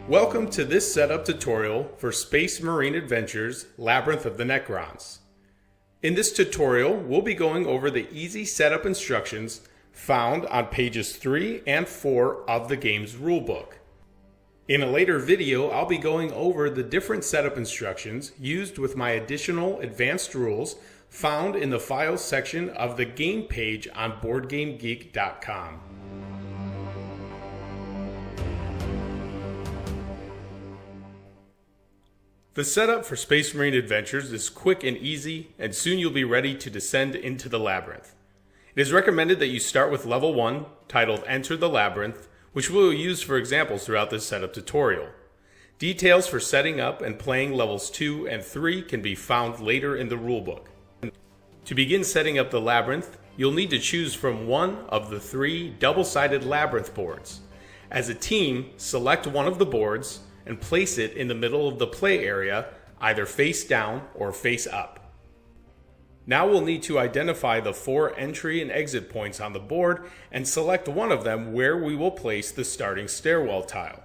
Welcome to this setup tutorial for Space Marine Adventures Labyrinth of the Necrons. In this tutorial, we'll be going over the easy setup instructions found on pages 3 and 4 of the game's rulebook. In a later video, I'll be going over the different setup instructions used with my additional advanced rules found in the files section of the game page on BoardGameGeek.com. The setup for Space Marine Adventures is quick and easy, and soon you'll be ready to descend into the Labyrinth. It is recommended that you start with Level 1, titled Enter the Labyrinth, which we will use for examples throughout this setup tutorial. Details for setting up and playing Levels 2 and 3 can be found later in the rulebook. To begin setting up the Labyrinth, you'll need to choose from one of the 3 double-sided Labyrinth boards. As a team, select one of the boards and place it in the middle of the play area, either face down or face up. Now we'll need to identify the 4 entry and exit points on the board and select one of them where we will place the starting stairwell tile.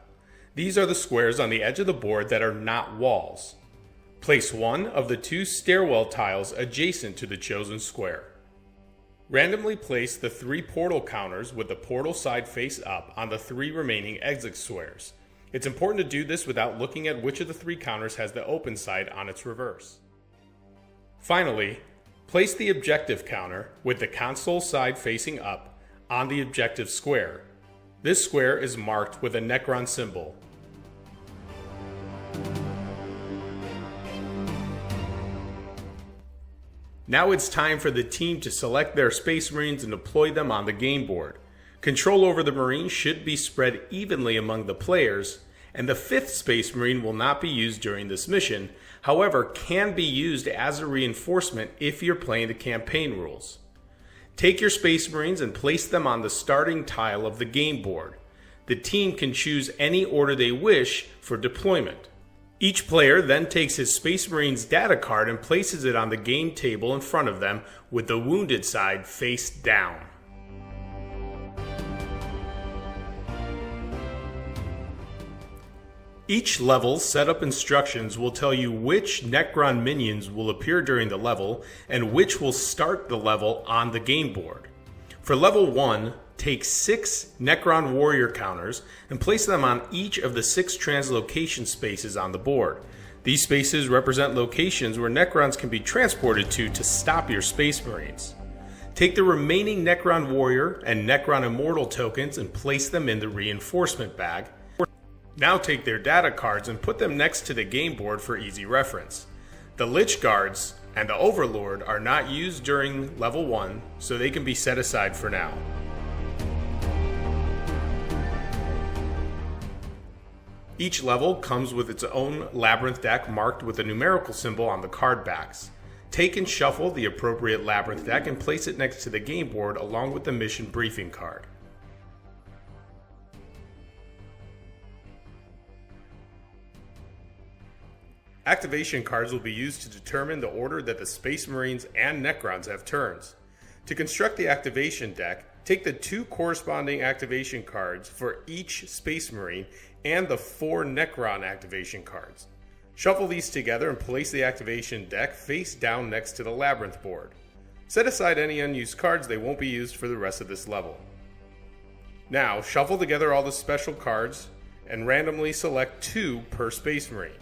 These are the squares on the edge of the board that are not walls. Place one of the 2 stairwell tiles adjacent to the chosen square. Randomly place the 3 portal counters with the portal side face up on the 3 remaining exit squares. It's important to do this without looking at which of the 3 counters has the open side on its reverse. Finally, place the objective counter with the console side facing up on the objective square. This square is marked with a Necron symbol. Now it's time for the team to select their Space Marines and deploy them on the game board. Control over the Marines should be spread evenly among the players, and the 5th Space Marine will not be used during this mission, however can be used as a reinforcement if you're playing the campaign rules. Take your Space Marines and place them on the starting tile of the game board. The team can choose any order they wish for deployment. Each player then takes his Space Marine's data card and places it on the game table in front of them with the wounded side face down. Each level's setup instructions will tell you which Necron minions will appear during the level and which will start the level on the game board. For level 1, take 6 Necron warrior counters and place them on each of the 6 translocation spaces on the board. These spaces represent locations where Necrons can be transported to stop your Space Marines. Take the remaining Necron warrior and Necron immortal tokens and place them in the reinforcement bag. Now take their data cards and put them next to the game board for easy reference. The Lich Guards and the Overlord are not used during level 1, so they can be set aside for now. Each level comes with its own Labyrinth deck marked with a numerical symbol on the card backs. Take and shuffle the appropriate Labyrinth deck and place it next to the game board along with the mission briefing card. Activation cards will be used to determine the order that the Space Marines and Necrons have turns. To construct the activation deck, take the 2 corresponding activation cards for each Space Marine and the 4 Necron activation cards. Shuffle these together and place the activation deck face down next to the Labyrinth board. Set aside any unused cards; they won't be used for the rest of this level. Now, shuffle together all the special cards and randomly select 2 per Space Marine.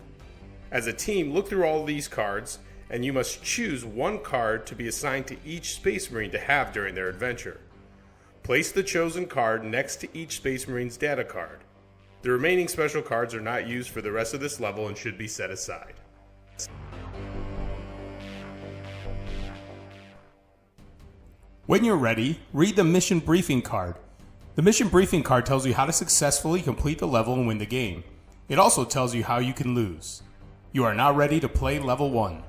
As a team, look through all of these cards, and you must choose 1 card to be assigned to each Space Marine to have during their adventure. Place the chosen card next to each Space Marine's data card. The remaining special cards are not used for the rest of this level and should be set aside. When you're ready, read the mission briefing card. The mission briefing card tells you how to successfully complete the level and win the game. It also tells you how you can lose. You are now ready to play level 1.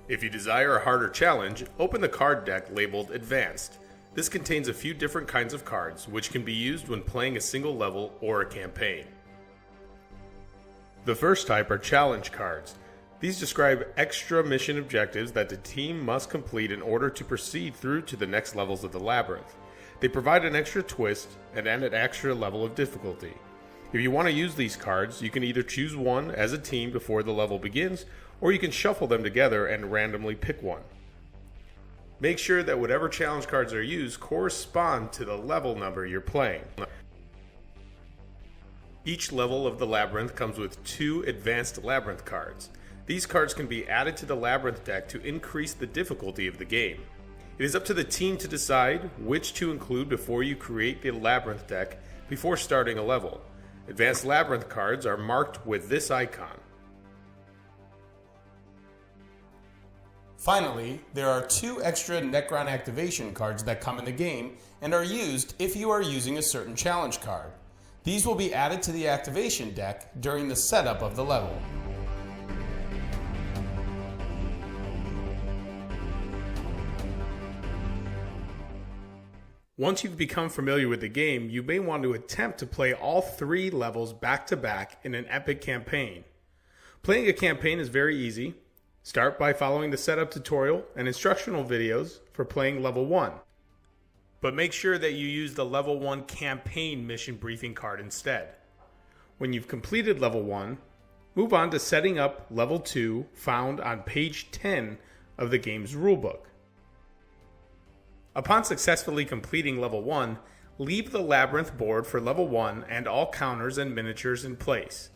If you desire a harder challenge, open the card deck labeled Advanced. This contains a few different kinds of cards, which can be used when playing a single level or a campaign. The first type are challenge cards. These describe extra mission objectives that the team must complete in order to proceed through to the next levels of the Labyrinth. They provide an extra twist and an extra level of difficulty. If you want to use these cards, you can either choose one as a team before the level begins, or you can shuffle them together and randomly pick one. Make sure that whatever challenge cards are used correspond to the level number you're playing. Each level of the Labyrinth comes with 2 advanced Labyrinth cards. These cards can be added to the Labyrinth deck to increase the difficulty of the game. It is up to the team to decide which to include before you create the Labyrinth deck before starting a level. Advanced Labyrinth cards are marked with this icon. Finally, there are 2 extra Necron activation cards that come in the game and are used if you are using a certain challenge card. These will be added to the activation deck during the setup of the level. Once you've become familiar with the game, you may want to attempt to play all 3 levels back to back in an epic campaign. Playing a campaign is very easy. Start by following the setup tutorial and instructional videos for playing level 1. But make sure that you use the level 1 campaign mission briefing card instead. When you've completed level 1, move on to setting up level 2 found on page 10 of the game's rulebook. Upon successfully completing level 1, leave the Labyrinth board for level 1 and all counters and miniatures in place.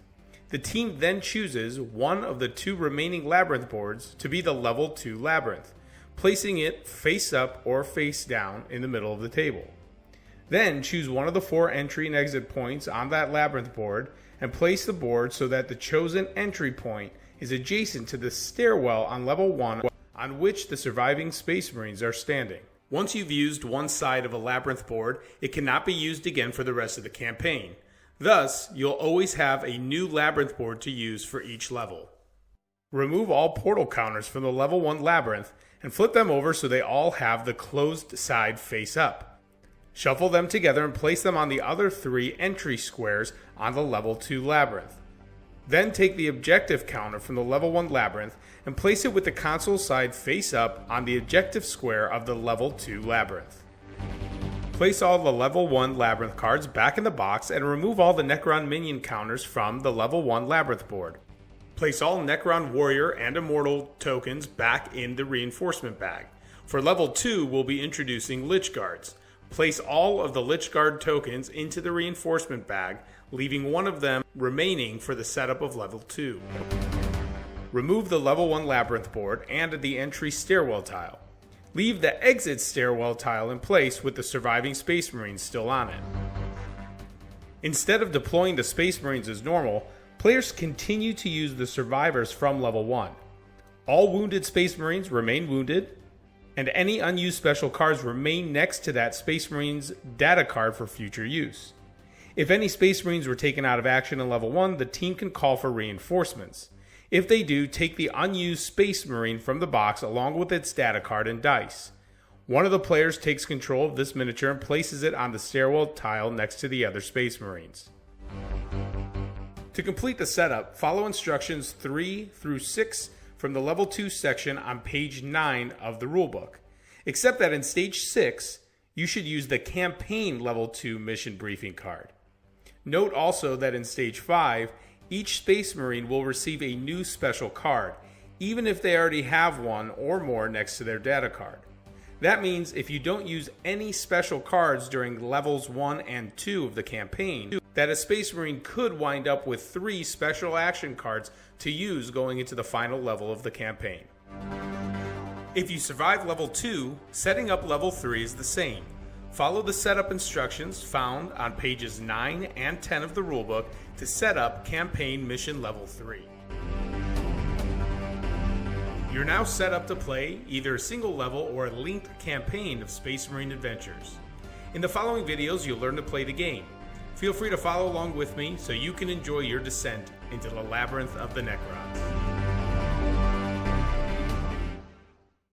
The team then chooses one of the 2 remaining Labyrinth boards to be the level 2 Labyrinth, placing it face up or face down in the middle of the table. Then choose one of the 4 entry and exit points on that Labyrinth board and place the board so that the chosen entry point is adjacent to the stairwell on level 1 on which the surviving Space Marines are standing. Once you've used one side of a Labyrinth board, it cannot be used again for the rest of the campaign. Thus, you'll always have a new Labyrinth board to use for each level. Remove all portal counters from the level 1 Labyrinth and flip them over so they all have the closed side face up. Shuffle them together and place them on the other 3 entry squares on the level 2 Labyrinth. Then take the objective counter from the level 1 Labyrinth and place it with the console side face up on the objective square of the level 2 Labyrinth. Place all the level 1 Labyrinth cards back in the box and remove all the Necron minion counters from the level 1 Labyrinth board. Place all Necron Warrior and Immortal tokens back in the reinforcement bag. For level 2, we'll be introducing Lich Guards. Place all of the Lich Guard tokens into the reinforcement bag, leaving one of them remaining for the setup of level 2. Remove the level 1 Labyrinth board and the entry stairwell tile. Leave the exit stairwell tile in place with the surviving Space Marines still on it. Instead of deploying the Space Marines as normal, players continue to use the survivors from level 1. All wounded Space Marines remain wounded, and any unused special cards remain next to that Space Marine's data card for future use. If any Space Marines were taken out of action in level 1, the team can call for reinforcements. If they do, take the unused Space Marine from the box along with its data card and dice. One of the players takes control of this miniature and places it on the stairwell tile next to the other Space Marines. To complete the setup, follow instructions 3 through 6 from the level 2 section on page 9 of the rulebook. Except that in stage 6, you should use the campaign level 2 mission briefing card. Note also that in stage 5, each Space Marine will receive a new special card, even if they already have one or more next to their data card. That means if you don't use any special cards during levels 1 and 2 of the campaign, that a Space Marine could wind up with 3 special action cards to use going into the final level of the campaign. If you survive level 2, setting up level 3 is the same. Follow the setup instructions found on pages 9 and 10 of the rulebook to set up campaign mission level 3. You're now set up to play either a single level or a linked campaign of Space Marine Adventures. In the following videos, you'll learn to play the game. Feel free to follow along with me so you can enjoy your descent into the Labyrinth of the Necrons.